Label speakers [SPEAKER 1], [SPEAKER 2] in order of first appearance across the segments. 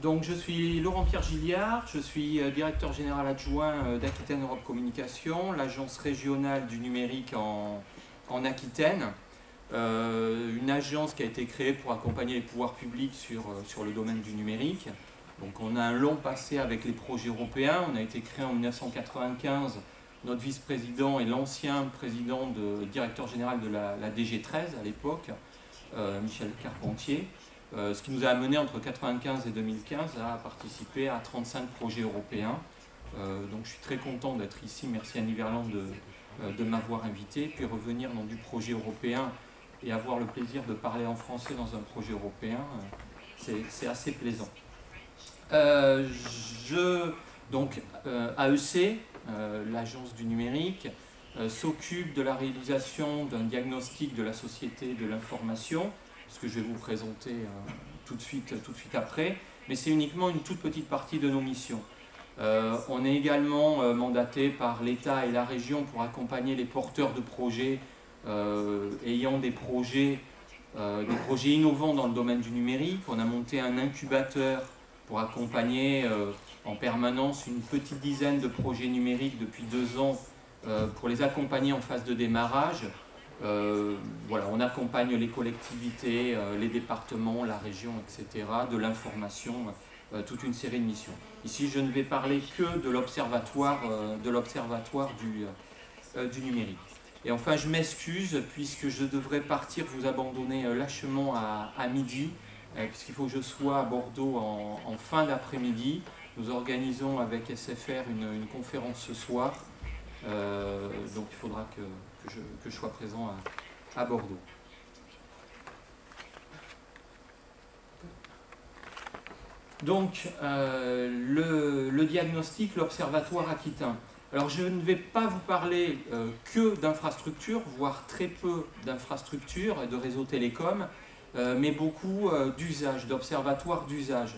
[SPEAKER 1] Donc je suis Laurent-Pierre Gilliard, je suis directeur général adjoint d'Aquitaine Europe Communication, l'agence régionale du numérique en Aquitaine. Une agence qui a été créée pour accompagner les pouvoirs publics sur le domaine du numérique. Donc on a un long passé avec les projets européens. On a été créé en 1995. Notre vice-président est l'ancien président directeur général de la DG13 à l'époque, Michel Carpentier. Ce qui nous a amené entre 1995 et 2015 à participer à 35 projets européens. Donc je suis très content d'être ici. Merci Annie Verland de m'avoir invité. Puis revenir dans du projet européen et avoir le plaisir de parler en français dans un projet européen, c'est assez plaisant. AEC, l'agence du numérique, s'occupe de la réalisation d'un diagnostic de la société de l'information, ce que je vais vous présenter tout de suite après, mais c'est uniquement une toute petite partie de nos missions. On est également mandaté par l'État et la région pour accompagner les porteurs de projets ayant des projets innovants dans le domaine du numérique. On a monté un incubateur pour accompagner en permanence une petite dizaine de projets numériques depuis 2 ans pour les accompagner en phase de démarrage. Voilà, on accompagne les collectivités, les départements, la région, etc., de l'information, toute une série de missions. Ici, je ne vais parler que de l'observatoire du numérique. Et enfin, je m'excuse, puisque je devrais partir vous abandonner lâchement à midi, puisqu'il faut que je sois à Bordeaux en fin d'après-midi. Nous organisons avec SFR une conférence ce soir, donc il faudra que je sois présent à Bordeaux. Donc, le diagnostic, l'Observatoire aquitain. Alors, je ne vais pas vous parler que d'infrastructures, voire très peu d'infrastructures et de réseaux télécoms, mais beaucoup d'usage, d'observatoires d'usage.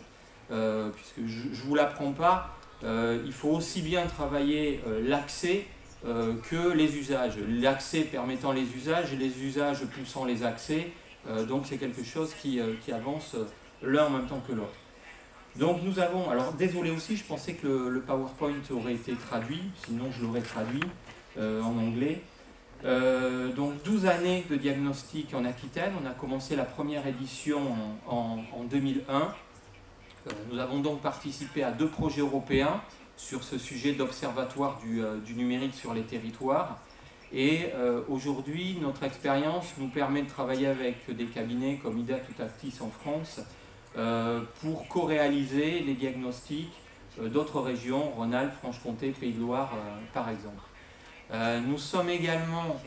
[SPEAKER 1] Puisque je ne vous l'apprends pas, il faut aussi bien travailler l'accès que les usages. L'accès permettant les usages et les usages poussant les accès. Donc c'est quelque chose qui avance l'un en même temps que l'autre. Donc nous avons, alors désolé aussi, je pensais que le PowerPoint aurait été traduit, sinon je l'aurais traduit en anglais. Donc 12 années de diagnostic en Aquitaine, on a commencé la première édition en 2001. Nous avons donc participé à 2 projets européens sur ce sujet d'observatoire du numérique sur les territoires. Et aujourd'hui, notre expérience nous permet de travailler avec des cabinets comme IDA Tutactis en France pour co-réaliser les diagnostics d'autres régions, Rhône-Alpes, Franche-Comté, Pays de Loire par exemple. Nous sommes également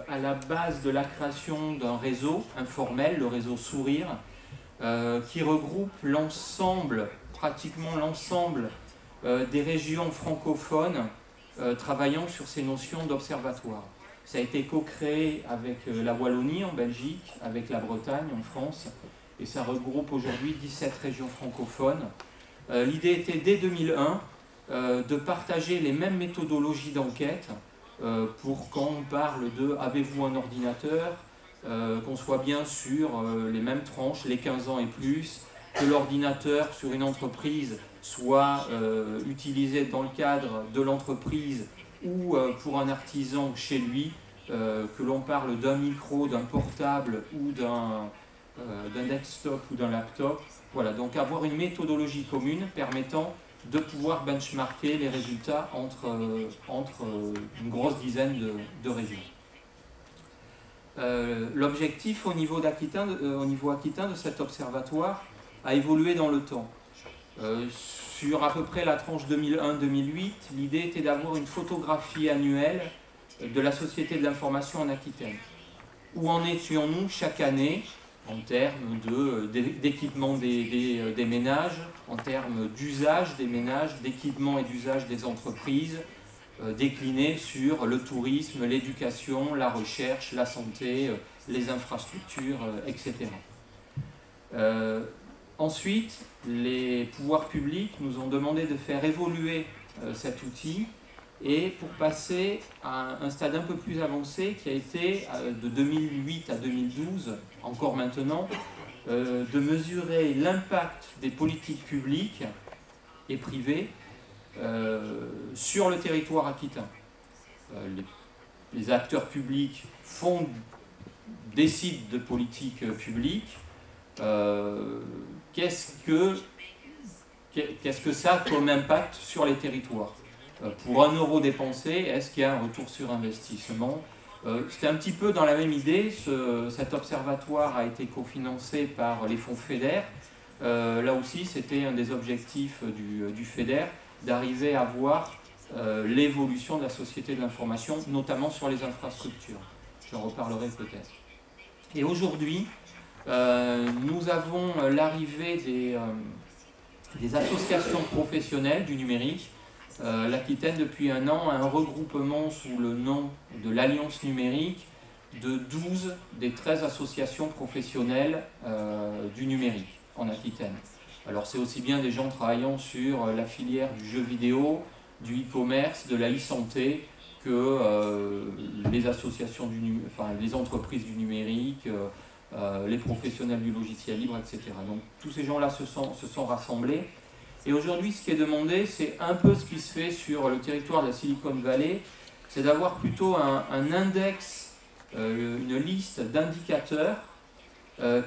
[SPEAKER 1] à la base de la création d'un réseau informel, le réseau Sourire, qui regroupe pratiquement l'ensemble des régions francophones travaillant sur ces notions d'observatoire. Ça a été co-créé avec la Wallonie en Belgique, avec la Bretagne en France, et ça regroupe aujourd'hui 17 régions francophones. L'idée était dès 2001 de partager les mêmes méthodologies d'enquête pour quand on parle de « avez-vous un ordinateur ?» qu'on soit bien sur les mêmes tranches, les 15 ans et plus, que l'ordinateur sur une entreprise soit utilisé dans le cadre de l'entreprise ou pour un artisan chez lui, que l'on parle d'un micro, d'un portable ou d'un desktop ou d'un laptop. Voilà, donc avoir une méthodologie commune permettant de pouvoir benchmarker les résultats entre une grosse dizaine de régions. L'objectif au niveau aquitain de cet observatoire a évolué dans le temps. Sur à peu près la tranche 2001-2008, l'idée était d'avoir une photographie annuelle de la société de l'information en Aquitaine. Où en étions-nous chaque année en termes d'équipement des ménages, en termes d'usage des ménages, d'équipement et d'usage des entreprises, déclinés sur le tourisme, l'éducation, la recherche, la santé, les infrastructures, etc. Ensuite, les pouvoirs publics nous ont demandé de faire évoluer cet outil et pour passer à un stade un peu plus avancé qui a été de 2008 à 2012, encore maintenant, de mesurer l'impact des politiques publiques et privées sur le territoire aquitain. Les acteurs publics décident de politiques publiques. Qu'est-ce que ça a comme impact sur les territoires? Pour 1 euro dépensé, est-ce qu'il y a un retour sur investissement? C'était un petit peu dans la même idée. Cet observatoire a été cofinancé par les fonds FEDER. Là aussi, c'était un des objectifs du FEDER, d'arriver à voir l'évolution de la société de l'information, notamment sur les infrastructures. J'en reparlerai peut-être. Et aujourd'hui, nous avons l'arrivée des associations professionnelles du numérique. L'Aquitaine, depuis 1 an, a un regroupement sous le nom de l'Alliance numérique de 12 des 13 associations professionnelles du numérique en Aquitaine. Alors c'est aussi bien des gens travaillant sur la filière du jeu vidéo, du e-commerce, de la e-santé, que les associations les entreprises du numérique, les professionnels du logiciel libre, etc. Donc tous ces gens-là se sont rassemblés. Et aujourd'hui, ce qui est demandé, c'est un peu ce qui se fait sur le territoire de la Silicon Valley, c'est d'avoir plutôt un index, une liste d'indicateurs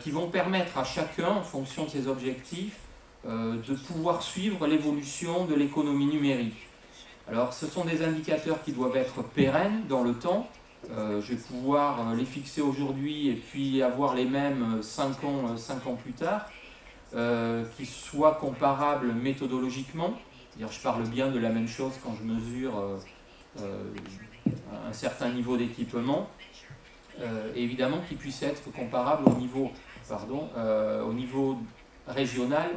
[SPEAKER 1] qui vont permettre à chacun, en fonction de ses objectifs, de pouvoir suivre l'évolution de l'économie numérique. Alors, ce sont des indicateurs qui doivent être pérennes dans le temps. Je vais pouvoir les fixer aujourd'hui et puis avoir les mêmes 5 ans plus tard. Qui soient comparables méthodologiquement, c'est-à-dire je parle bien de la même chose quand je mesure un certain niveau d'équipement, et évidemment qu'ils puissent être comparables au niveau régional,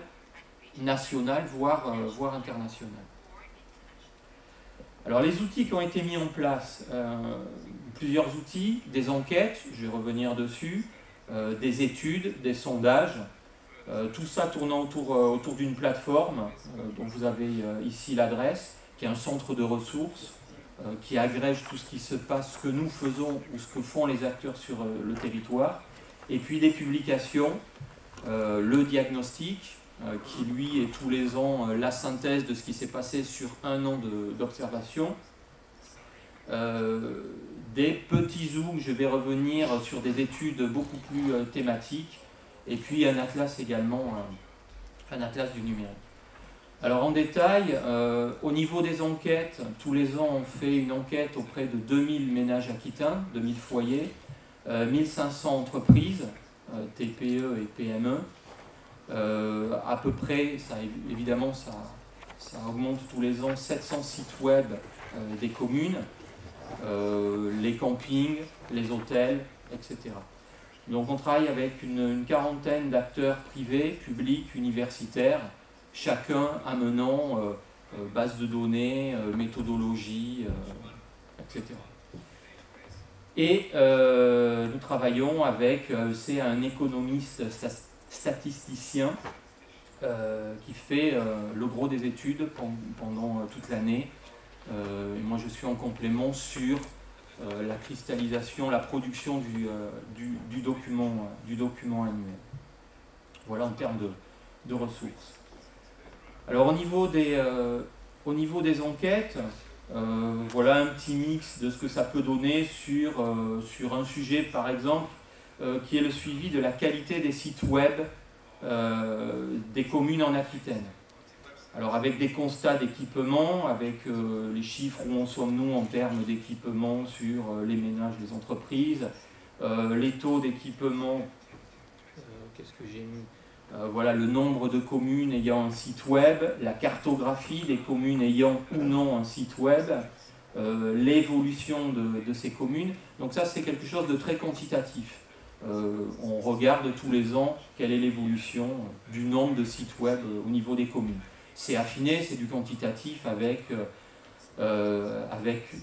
[SPEAKER 1] national, voire international. Alors les outils qui ont été mis en place, plusieurs outils, des enquêtes, je vais revenir dessus, des études, des sondages, tout ça tournant autour d'une plateforme dont vous avez ici l'adresse, qui est un centre de ressources, qui agrège tout ce qui se passe, ce que nous faisons ou ce que font les acteurs sur le territoire, et puis des publications, le diagnostic, qui lui est tous les ans la synthèse de ce qui s'est passé sur 1 an d'observation, des petits zooms, je vais revenir sur des études beaucoup plus thématiques, et puis un atlas également, un atlas du numérique. Alors en détail, au niveau des enquêtes, tous les ans on fait une enquête auprès de 2000 ménages aquitains, 2000 foyers, 1500 entreprises, TPE et PME. À peu près, évidemment ça augmente tous les ans, 700 sites web des communes, les campings, les hôtels, etc. Donc on travaille avec une quarantaine d'acteurs privés, publics, universitaires, chacun amenant base de données, méthodologie, etc. Et nous travaillons avec, c'est un économiste statisticien qui fait le gros des études pendant toute l'année. Et moi je suis en complément sur la cristallisation, la production du document annuel. Voilà en termes de ressources. Alors au niveau des enquêtes, voilà un petit mix de ce que ça peut donner sur un sujet par exemple qui est le suivi de la qualité des sites web des communes en Aquitaine. Alors avec des constats d'équipement, avec les chiffres où en sommes-nous en termes d'équipement sur les ménages, les entreprises, les taux d'équipement, qu'est-ce que j'ai mis, voilà le nombre de communes ayant un site web, la cartographie des communes ayant ou non un site web, l'évolution de ces communes. Donc ça c'est quelque chose de très quantitatif. On regarde tous les ans quelle est l'évolution du nombre de sites web au niveau des communes. C'est affiné, c'est du quantitatif avec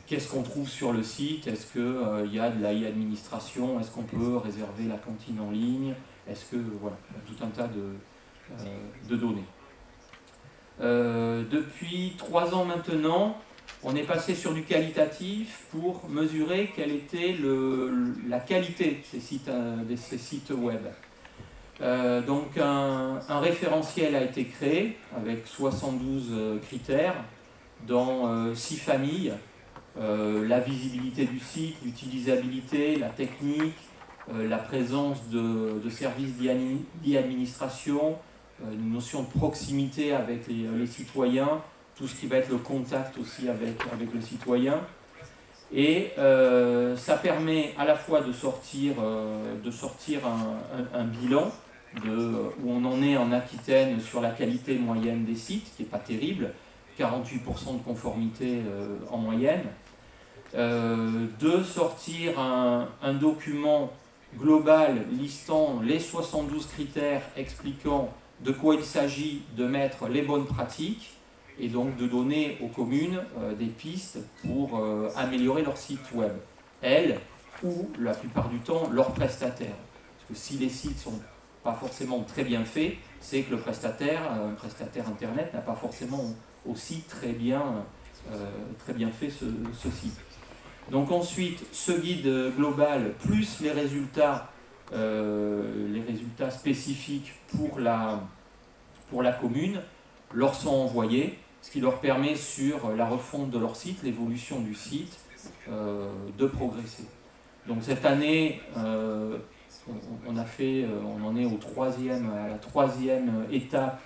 [SPEAKER 1] qu'est-ce qu'on trouve sur le site, est-ce qu'il y a de la e-administration, est-ce qu'on peut réserver la cantine en ligne, est-ce que, voilà, tout un tas de données. Depuis 3 ans maintenant, on est passé sur du qualitatif pour mesurer quelle était la qualité de ces sites web. Donc un référentiel a été créé avec 72 critères dans 6 familles. La visibilité du site, l'utilisabilité, la technique, la présence de services d'e-administration, une notion de proximité avec les citoyens, tout ce qui va être le contact aussi avec le citoyen. Et ça permet à la fois de sortir un bilan où on en est en Aquitaine sur la qualité moyenne des sites, qui n'est pas terrible, 48% de conformité en moyenne, de sortir un document global listant les 72 critères expliquant de quoi il s'agit de mettre les bonnes pratiques et donc de donner aux communes des pistes pour améliorer leur site web, elles ou la plupart du temps leurs prestataires. Parce que si les sites sont pas forcément très bien faits, c'est que le prestataire, un prestataire internet, n'a pas forcément aussi très bien fait ce site. Donc ensuite, ce guide global plus les résultats spécifiques pour la commune leur sont envoyés, ce qui leur permet sur la refonte de leur site, l'évolution du site, de progresser. Donc cette année, on en est à la troisième étape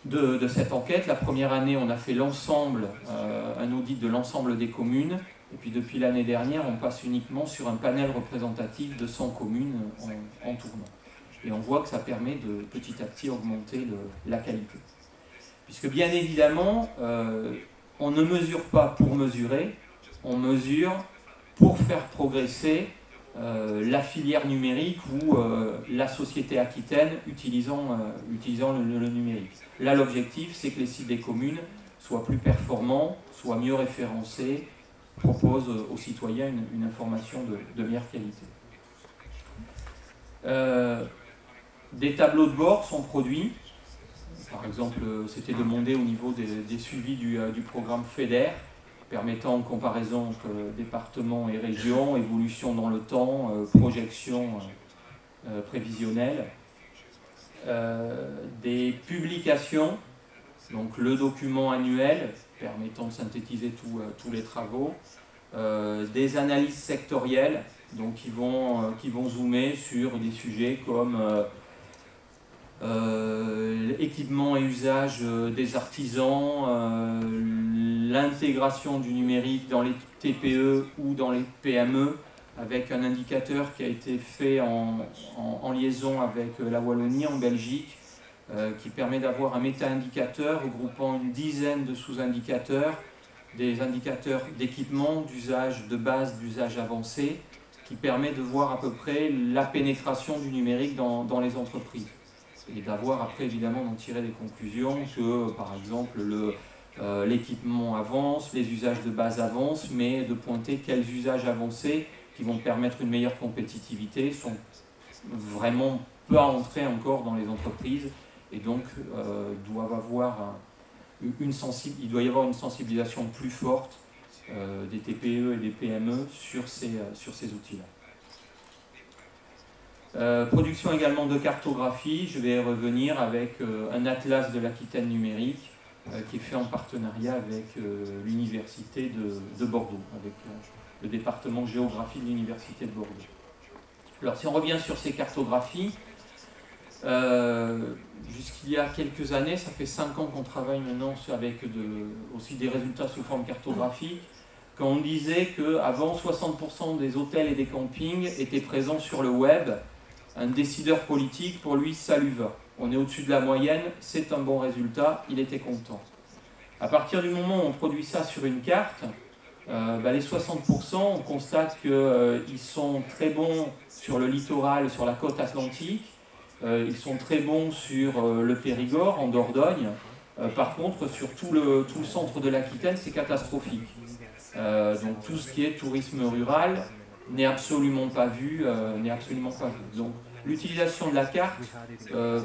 [SPEAKER 1] de cette enquête. La première année, on a fait un audit de l'ensemble des communes. Et puis depuis l'année dernière, on passe uniquement sur un panel représentatif de 100 communes en tournant. Et on voit que ça permet de petit à petit augmenter la qualité. Puisque bien évidemment, on ne mesure pas pour mesurer, on mesure pour faire progresser la filière numérique ou la société aquitaine utilisant le numérique. Là, l'objectif, c'est que les sites des communes soient plus performants, soient mieux référencés, proposent aux citoyens une information de meilleure qualité. Des tableaux de bord sont produits. Par exemple, c'était demandé au niveau des suivis du programme FEDER, permettant une comparaison entre départements et régions, évolution dans le temps, projection prévisionnelle. Des publications, donc le document annuel permettant de synthétiser tous les travaux, des analyses sectorielles, donc qui vont zoomer sur des sujets comme équipement et usage des artisans, l'intégration du numérique dans les TPE ou dans les PME, avec un indicateur qui a été fait en liaison avec la Wallonie en Belgique, qui permet d'avoir un méta-indicateur regroupant une dizaine de sous-indicateurs, des indicateurs d'équipement, d'usage de base, d'usage avancé, qui permet de voir à peu près la pénétration du numérique dans les entreprises. Et d'avoir après évidemment d'en tirer des conclusions que par exemple l'équipement avance, les usages de base avancent, mais de pointer quels usages avancés qui vont permettre une meilleure compétitivité sont vraiment peu entrés encore dans les entreprises et donc doivent avoir il doit y avoir une sensibilisation plus forte des TPE et des PME sur ces outils-là. Production également de cartographie, je vais revenir avec un atlas de l'Aquitaine numérique qui est fait en partenariat avec l'université de Bordeaux, avec le département géographie de l'université de Bordeaux. Alors si on revient sur ces cartographies, jusqu'il y a quelques années, ça fait 5 ans qu'on travaille maintenant avec aussi des résultats sous forme cartographique, quand on disait qu'avant 60% des hôtels et des campings étaient présents sur le web, un décideur politique, pour lui, ça lui va. On est au-dessus de la moyenne, c'est un bon résultat, il était content. À partir du moment où on produit ça sur une carte, les 60%, on constate qu'ils sont très bons sur le littoral, sur la côte atlantique, ils sont très bons sur le Périgord, en Dordogne. Par contre, sur tout le centre de l'Aquitaine, c'est catastrophique. Donc tout ce qui est tourisme rural n'est absolument pas vu. Donc l'utilisation de la carte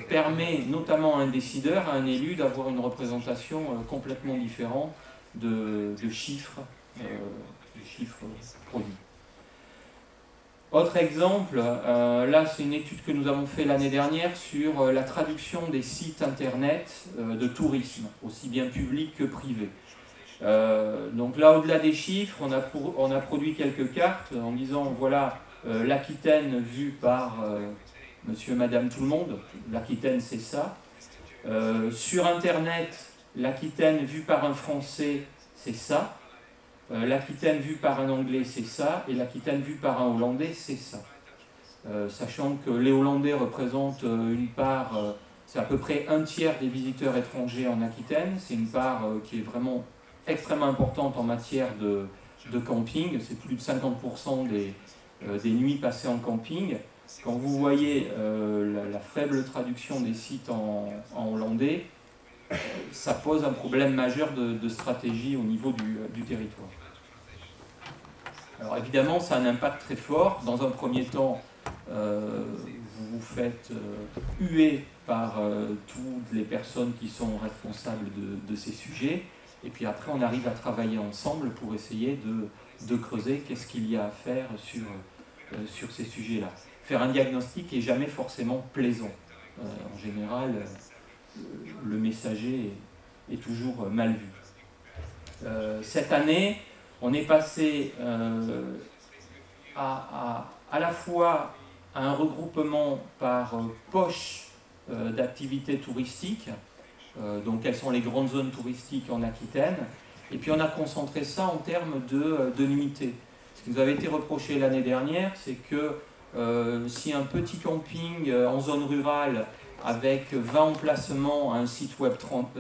[SPEAKER 1] permet notamment à un décideur, à un élu, d'avoir une représentation complètement différente de chiffres produits. Autre exemple, là c'est une étude que nous avons fait l'année dernière sur la traduction des sites internet de tourisme, aussi bien public que privé. Donc là, au-delà des chiffres, on a produit quelques cartes en disant, voilà, l'Aquitaine vue par monsieur, madame, tout le monde. L'Aquitaine, c'est ça. Sur Internet, l'Aquitaine vue par un Français, c'est ça. L'Aquitaine vue par un Anglais, c'est ça. Et l'Aquitaine vue par un Hollandais, c'est ça. Sachant que les Hollandais représentent une part, c'est à peu près un tiers des visiteurs étrangers en Aquitaine. C'est une part qui est vraiment extrêmement importante en matière de camping. C'est plus de 50% des nuits passées en camping. Quand vous voyez la faible traduction des sites en hollandais, ça pose un problème majeur de stratégie au niveau du territoire. Alors évidemment, ça a un impact très fort. Dans un premier temps, vous vous faites huer par toutes les personnes qui sont responsables de ces sujets. Et puis après, on arrive à travailler ensemble pour essayer de creuser qu'est-ce qu'il y a à faire sur ces sujets-là. Faire un diagnostic n'est jamais forcément plaisant. En général, le messager est toujours mal vu. Cette année, on est passé à la fois à un regroupement par poche d'activités touristiques, donc quelles sont les grandes zones touristiques en Aquitaine, et puis on a concentré ça en termes de nuitées. Ce qui nous avait été reproché l'année dernière, c'est que si un petit camping en zone rurale avec 20 emplacements à un site web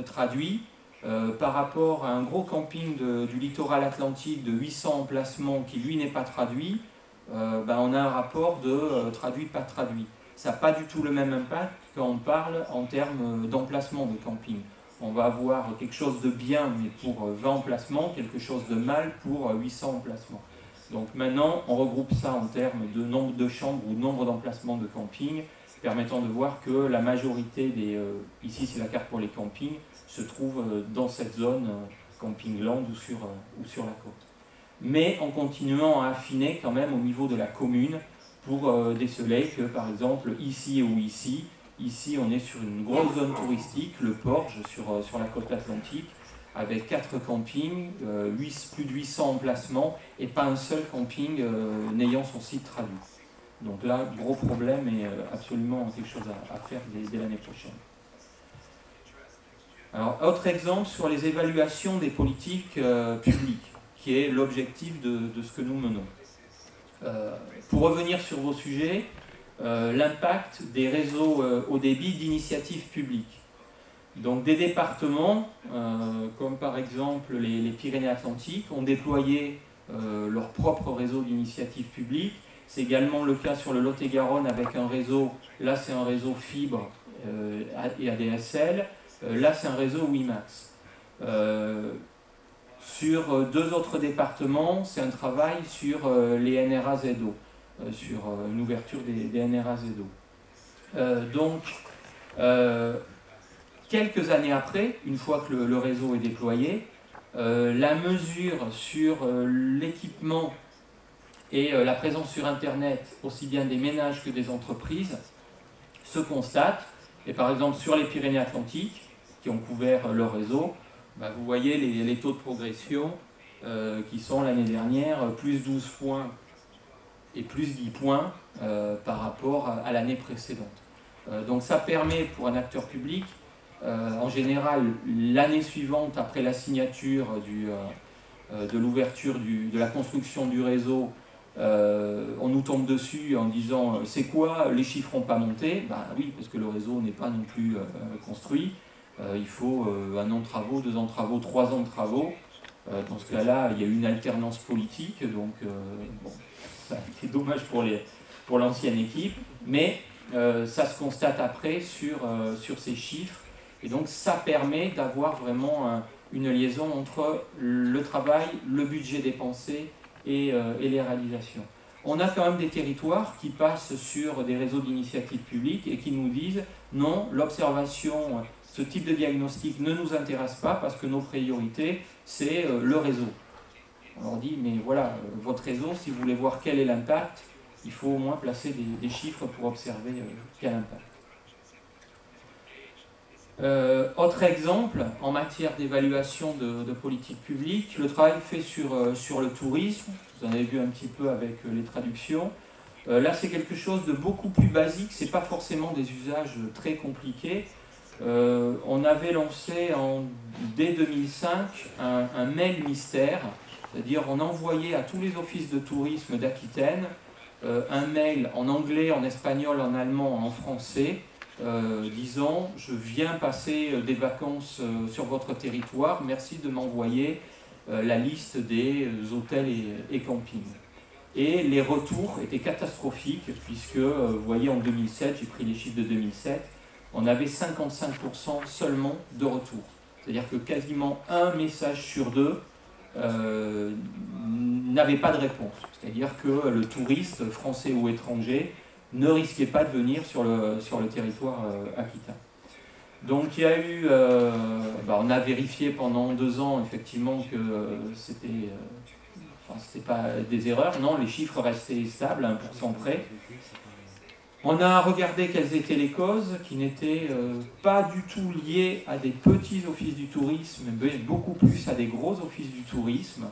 [SPEAKER 1] traduit, par rapport à un gros camping du littoral atlantique de 800 emplacements qui lui n'est pas traduit, on a un rapport de traduit, pas traduit. Ça n'a pas du tout le même impact quand on parle en termes d'emplacement de camping. On va avoir quelque chose de bien mais pour 20 emplacements, quelque chose de mal pour 800 emplacements. Donc maintenant, on regroupe ça en termes de nombre de chambres ou nombre d'emplacements de camping, permettant de voir que la majorité ici c'est la carte pour les campings, se trouve dans cette zone camping land ou sur la côte. Mais en continuant à affiner quand même au niveau de la commune pour déceler que par exemple ici ou ici on est sur une grosse zone touristique, le Porge sur la côte atlantique, avec 4 campings, plus de 800 emplacements et pas un seul camping n'ayant son site traduit. Donc là, gros problème et absolument quelque chose à faire dès l'année prochaine. Alors, autre exemple sur les évaluations des politiques publiques, qui est l'objectif de ce que nous menons. Pour revenir sur vos sujets, l'impact des réseaux haut débit d'initiatives publiques. Donc des départements, comme par exemple les Pyrénées-Atlantiques, ont déployé leur propre réseau d'initiatives publiques. C'est également le cas sur le Lot-et-Garonne avec un réseau, là c'est un réseau fibre et ADSL, là c'est un réseau WiMAX. Sur 2 autres départements, c'est un travail sur les NRA-ZO, sur une ouverture des NRA-ZO. Donc, quelques années après, une fois que le réseau est déployé, la mesure sur l'équipement et la présence sur Internet, aussi bien des ménages que des entreprises, se constate. Et par exemple, sur les Pyrénées-Atlantiques, qui ont couvert leur réseau, vous voyez les taux de progression qui sont l'année dernière plus 12 points et plus 10 points par rapport à l'année précédente. Donc ça permet pour un acteur public, en général, l'année suivante, après la signature de l'ouverture de la construction du réseau, on nous tombe dessus en disant c'est quoi, les chiffres n'ont pas monté. Oui, parce que le réseau n'est pas non plus construit. Il faut 1 an de travaux, 2 ans de travaux, 3 ans de travaux. Dans ce cas-là, il y a eu une alternance politique, donc bon, ça a été dommage pour l'ancienne équipe, mais ça se constate après sur ces chiffres. Et donc ça permet d'avoir vraiment une liaison entre le travail, le budget dépensé et les réalisations. On a quand même des territoires qui passent sur des réseaux d'initiatives publiques et qui nous disent non, l'observation, ce type de diagnostic ne nous intéresse pas parce que nos priorités, c'est le réseau. On leur dit mais voilà, votre réseau, si vous voulez voir quel est l'impact, il faut au moins placer des chiffres pour observer quel impact. Autre exemple, en matière d'évaluation de politique publique, le travail fait sur le tourisme, vous en avez vu un petit peu avec les traductions. Là, c'est quelque chose de beaucoup plus basique, ce n'est pas forcément des usages très compliqués. On avait lancé dès 2005 un mail mystère, c'est-à-dire on envoyait à tous les offices de tourisme d'Aquitaine un mail en anglais, en espagnol, en allemand, en français, disant « Je viens passer des vacances sur votre territoire, merci de m'envoyer la liste des hôtels et campings ». Et les retours étaient catastrophiques, puisque, vous voyez, en 2007, j'ai pris les chiffres de 2007, on avait 55% seulement de retours. C'est-à-dire que quasiment un message sur deux n'avait pas de réponse. C'est-à-dire que le touriste, français ou étranger, ne risquait pas de venir sur le territoire aquitain. Donc il y a eu, on a vérifié pendant 2 ans effectivement que c'était pas des erreurs, non, les chiffres restaient stables à 1% près. On a regardé quelles étaient les causes, qui n'étaient pas du tout liées à des petits offices du tourisme, mais beaucoup plus à des gros offices du tourisme,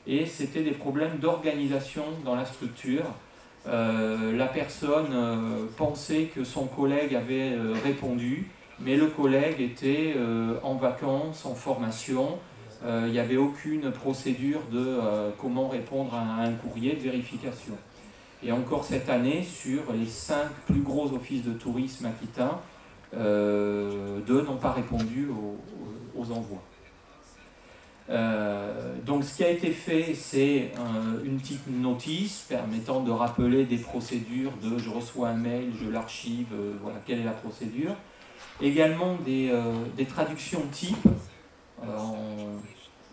[SPEAKER 1] et c'était des problèmes d'organisation dans la structure. La personne pensait que son collègue avait répondu, mais le collègue était en vacances, en formation. Il n'y avait aucune procédure de comment répondre à un courrier de vérification. Et encore cette année, sur les 5 plus gros offices de tourisme aquitains, 2 n'ont pas répondu aux envois. Donc ce qui a été fait, c'est une petite notice permettant de rappeler des procédures de je reçois un mail, je l'archive, voilà quelle est la procédure. Également des traductions types en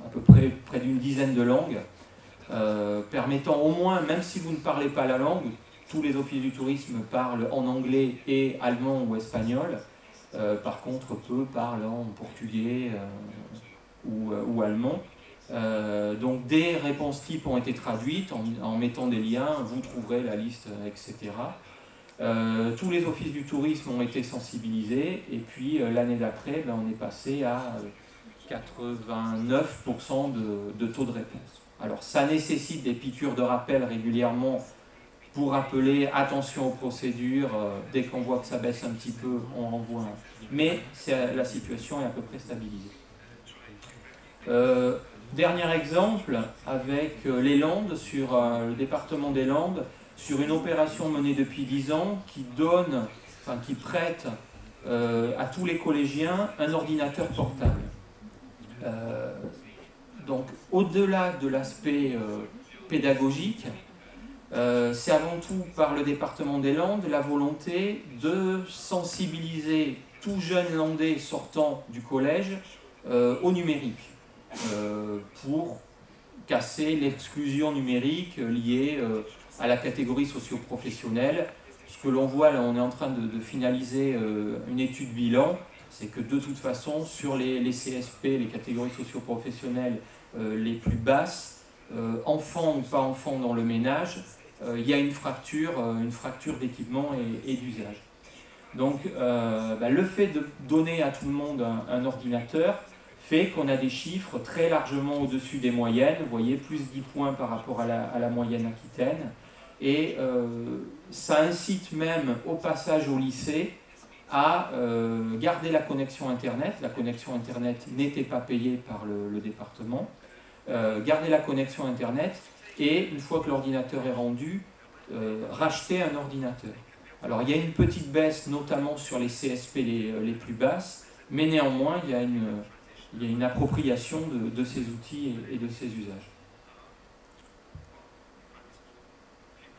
[SPEAKER 1] à peu près d'une dizaine de langues, permettant au moins, même si vous ne parlez pas la langue, tous les offices du tourisme parlent en anglais et allemand ou espagnol, par contre peu parlent en portugais ou allemand. Donc des réponses types ont été traduites en mettant des liens, vous trouverez la liste, etc. Tous les offices du tourisme ont été sensibilisés, et puis l'année d'après, on est passé à 89% de taux de réponse. Alors ça nécessite des piqûres de rappel régulièrement pour rappeler attention aux procédures, dès qu'on voit que ça baisse un petit peu, on renvoie un. Mais la situation est à peu près stabilisée. Dernier exemple, avec les Landes, sur le département des Landes, sur une opération menée depuis 10 ans qui prête à tous les collégiens un ordinateur portable. Donc au-delà de l'aspect pédagogique, c'est avant tout par le département des Landes la volonté de sensibiliser tout jeune landais sortant du collège au numérique, pour casser l'exclusion numérique liée à la catégorie socio-professionnelle. Ce que l'on voit, là on est en train de finaliser une étude bilan, c'est que de toute façon sur les CSP, les catégories socio-professionnelles les plus basses, enfants ou pas enfants dans le ménage, il y a une fracture d'équipement et d'usage. Donc le fait de donner à tout le monde un ordinateur fait qu'on a des chiffres très largement au-dessus des moyennes, vous voyez, plus 10 points par rapport à la moyenne aquitaine, et ça incite même au passage au lycée à garder la connexion Internet. La connexion Internet n'était pas payée par le département. Garder la connexion Internet et, une fois que l'ordinateur est rendu, racheter un ordinateur. Alors il y a une petite baisse, notamment sur les CSP les plus basses, mais néanmoins il y a une appropriation de ces outils et de ces usages.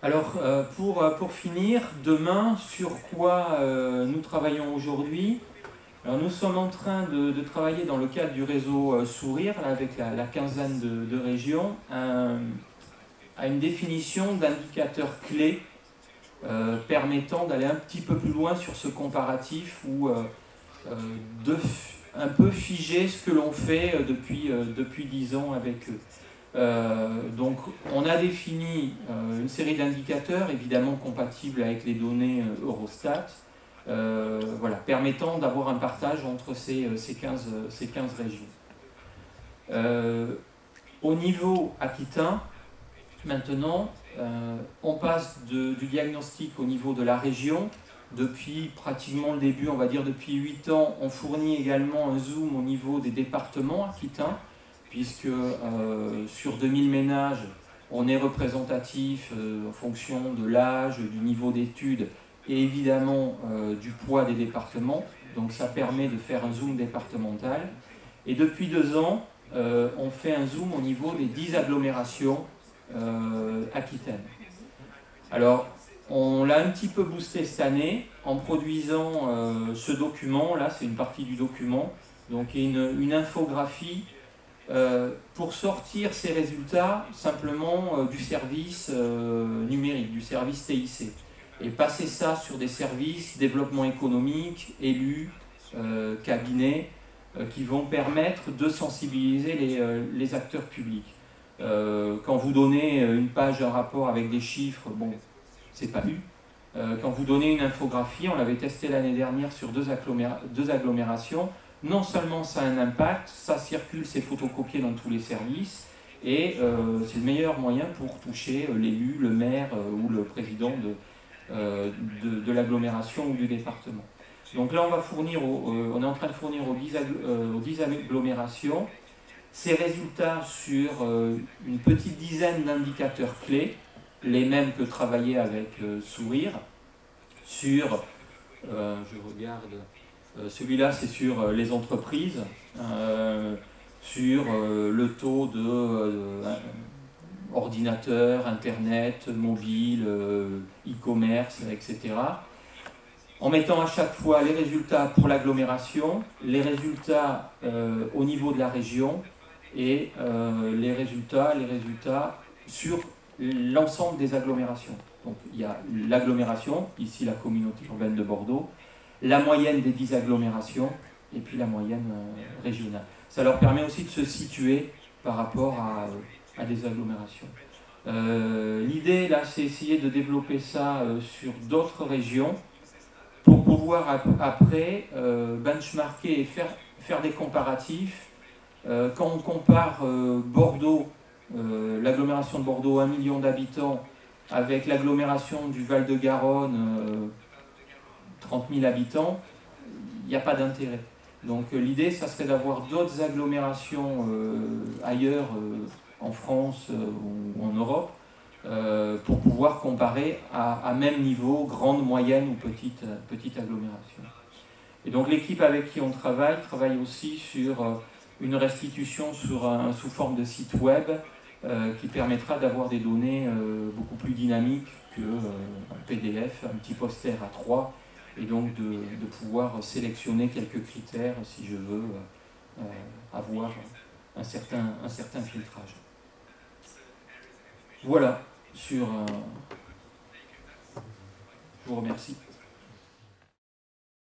[SPEAKER 1] Alors pour finir, demain, sur quoi nous travaillons aujourd'hui? Alors, nous sommes en train de travailler dans le cadre du réseau Sourire, là, avec la quinzaine de régions, à une définition d'indicateurs clés permettant d'aller un petit peu plus loin sur ce comparatif ou un peu figer ce que l'on fait depuis 10 ans avec eux. Donc on a défini une série d'indicateurs évidemment compatibles avec les données Eurostat, voilà, permettant d'avoir un partage entre ces 15 régions. Au niveau aquitain, maintenant, on passe du diagnostic au niveau de la région. Depuis pratiquement le début, on va dire depuis 8 ans, on fournit également un zoom au niveau des départements aquitains, puisque sur 2000 ménages, on est représentatif en fonction de l'âge, du niveau d'études et évidemment du poids des départements. Donc ça permet de faire un zoom départemental. Et depuis 2 ans, on fait un zoom au niveau des 10 agglomérations aquitaines. Alors, on l'a un petit peu boosté cette année en produisant ce document. Là, c'est une partie du document. Donc, il y a une infographie pour sortir ces résultats simplement du service numérique, du service TIC. Et passer ça sur des services, développement économique, élus, cabinets, qui vont permettre de sensibiliser les acteurs publics. Quand vous donnez une page, un rapport avec des chiffres, bon, c'est pas lu. Quand vous donnez une infographie, on l'avait testé l'année dernière sur 2 agglomérations, non seulement ça a un impact, ça circule, c'est photocopié dans tous les services, et c'est le meilleur moyen pour toucher l'élu, le maire ou le président de l'agglomération ou du département. Donc là, on va fournir, on est en train de fournir aux 10 agglomérations ces résultats sur une petite dizaine d'indicateurs clés, les mêmes que travailler avec Sourire, sur, je regarde, celui-là c'est sur les entreprises, sur le taux de ordinateur, internet, mobile, e-commerce, etc. En mettant à chaque fois les résultats pour l'agglomération, les résultats au niveau de la région et les résultats sur l'ensemble des agglomérations. Donc il y a l'agglomération, ici la communauté urbaine de Bordeaux, la moyenne des 10 agglomérations et puis la moyenne régionale. Ça leur permet aussi de se situer par rapport à des agglomérations. L'idée là, c'est essayer de développer ça sur d'autres régions pour pouvoir après benchmarker et faire des comparatifs. Quand on compare Bordeaux, l'agglomération de Bordeaux, 1 million d'habitants, avec l'agglomération du Val-de-Garonne, 30 000 habitants, il n'y a pas d'intérêt. Donc l'idée, ça serait d'avoir d'autres agglomérations ailleurs, en France ou en Europe, pour pouvoir comparer à même niveau, grande, moyenne ou petite agglomération. Et donc l'équipe avec qui on travaille aussi sur une restitution sous forme de site web qui permettra d'avoir des données beaucoup plus dynamiques qu'un PDF, un petit poster A3, et donc de pouvoir sélectionner quelques critères si je veux avoir un certain filtrage. Voilà, je vous remercie.